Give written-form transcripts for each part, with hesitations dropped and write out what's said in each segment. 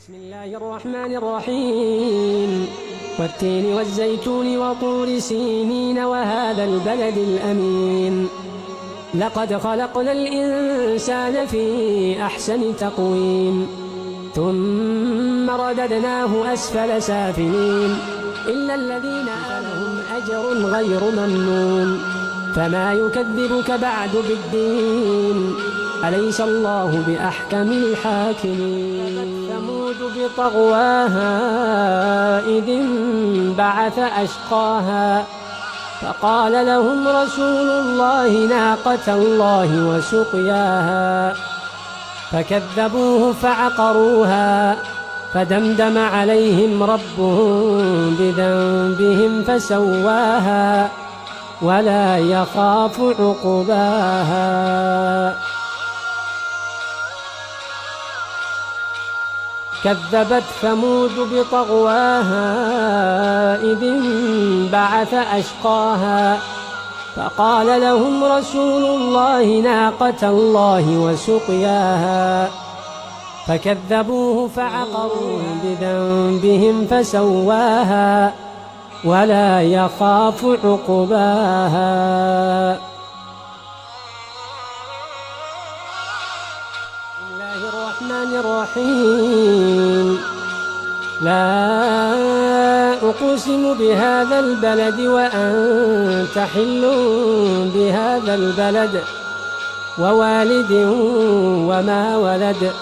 بسم الله الرحمن الرحيم والتين والزيتون وطور سينين وهذا البلد الأمين لقد خلقنا الإنسان في أحسن تقويم ثم رددناه أسفل سافلين إلا الذين آمنوا أجر غير ممنون فما يكذبك بعد بالدين أليس الله بأحكم الحاكمين ثمود بطغواها إذ انبعث أشقاها فقال لهم رسول الله ناقة الله وسقياها فكذبوه فعقروها فدمدم عليهم ربهم بذنبهم فسواها ولا يخاف عقباها كذبت ثمود بطغواها إذ انبعث أشقاها فقال لهم رسول الله ناقة الله وسقياها فكذبوه فعقروه بذنبهم فسواها ولا يخاف عقباها. بسم الله الرحمن الرحيم لا أقسم بهذا البلد وأنت حل بهذا البلد ووالد وما ولد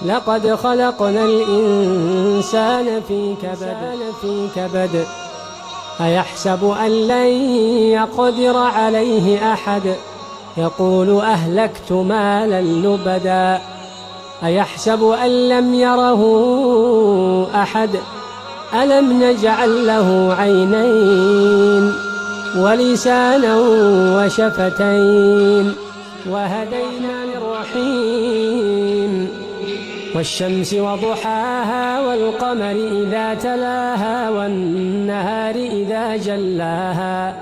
لقد خلقنا الإنسان في كبد أيحسب أن لن يقدر عليه أحد يقول أهلكت مالا لبدا أيحسب أن لم يره أحد ألم نجعل له عينين ولسانا وشفتين وهدينا الرحيم والشمس وضحاها والقمر إذا تلاها والنهار إذا جلاها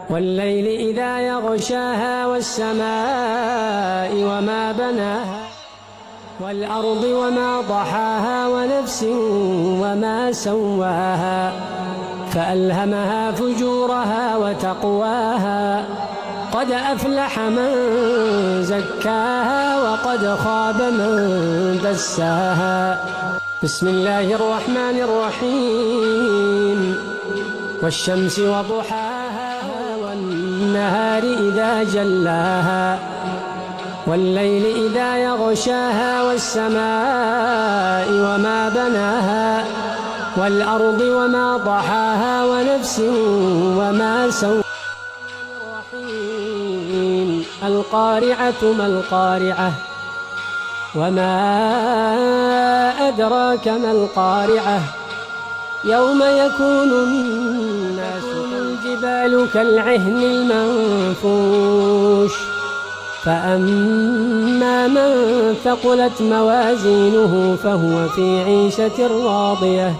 والليل إذا يغشاها والسماء وما بناها والأرض وما ضحاها ونفس وما سواها فألهمها فجورها وتقواها قد أفلح من زكاها وقد خاب من دساها. بسم الله الرحمن الرحيم والشمس وضحاها والنهار إذا جلاها والليل إذا يغشاها والسماء وما بناها والأرض وما ضحاها ونفس وما سواها. القارعة ما القارعة وما أدراك ما القارعة يوم يكون الناس الجبال كالعهن المنفوش فأما من ثقلت موازينه فهو في عيشة راضية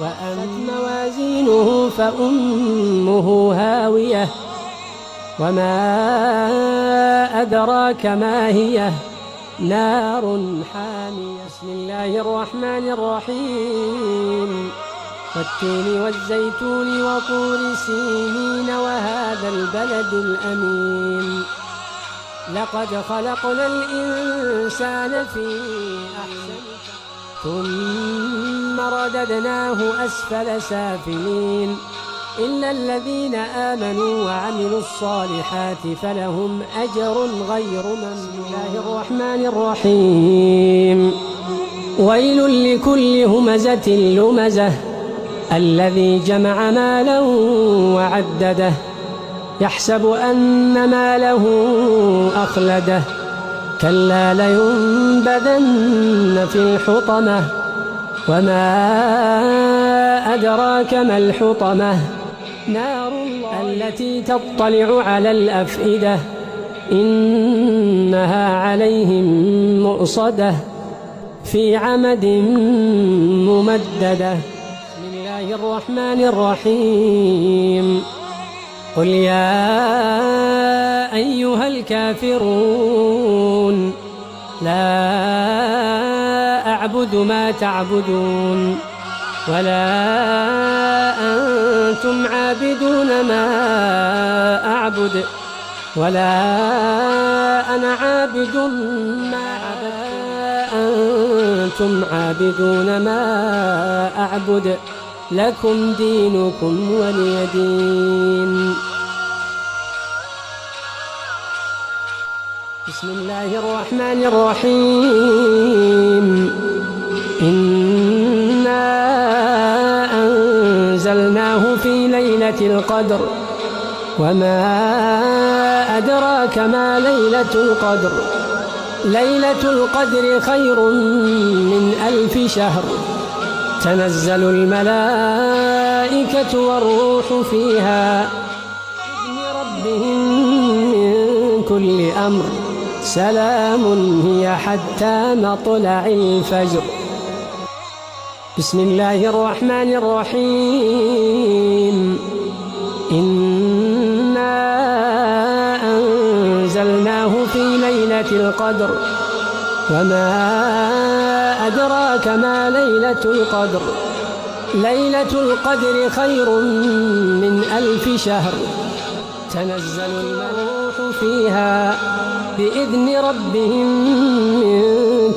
وأما موازينه فأمه هاوية وما أدراك ما هي نار حامية. بسم الله الرحمن الرحيم والتين والزيتون وطور سينين وهذا البلد الأمين لقد خلقنا الإنسان في أحسن ثم رددناه أسفل سافلين إلا الذين آمنوا وعملوا الصالحات فلهم أجر غير ممنون. بسم الله الرحمن الرحيم ويل لكل همزة لمزة الذي جمع مالا وعدده يحسب أن ماله أخلده كلا لينبذن في الحطمة وما أدراك ما الحطمة نار الله التي تطلع على الأفئدة إنها عليهم مؤصدة في عمد ممددة. بسم الله الرحمن الرحيم قل يا أيها الكافرون لا أعبد ما تعبدون ولا أنتم عابدون ما أعبد ولا أنا عابد ما أنتم عابدون ما أعبد لكم دينكم ولي دين. بسم الله الرحمن الرحيم. إنا أنزلناه في ليلة القدر وما أدراك ما ليلة القدر. ليلة القدر خير من 1000 شهر. تنزل الملائكة والروح فيها بإذن ربهم من كل أمر. سلام هي حتى مطلع الفجر. بسم الله الرحمن الرحيم. إنا أنزلناه في ليلة القدر وما أدراك ما ليلة القدر. ليلة القدر خير من 1000 شهر. تنزل الملائكة فيها بإذن ربهم من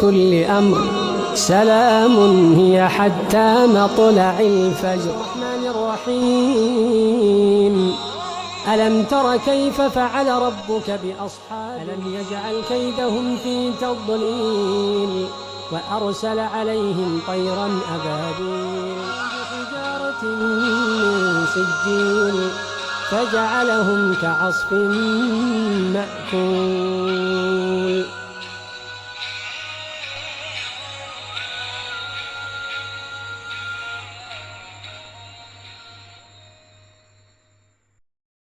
كل أمر. سلام هي حتى مطلع الفجر. الرحمن الرحيم. ألم تر كيف فعل ربك بأصحاب ألم يجعل كيدهم في تضليل وأرسل عليهم طيرا أبابيل بحجارة من سجيل فجعلهم كعصف مأكول.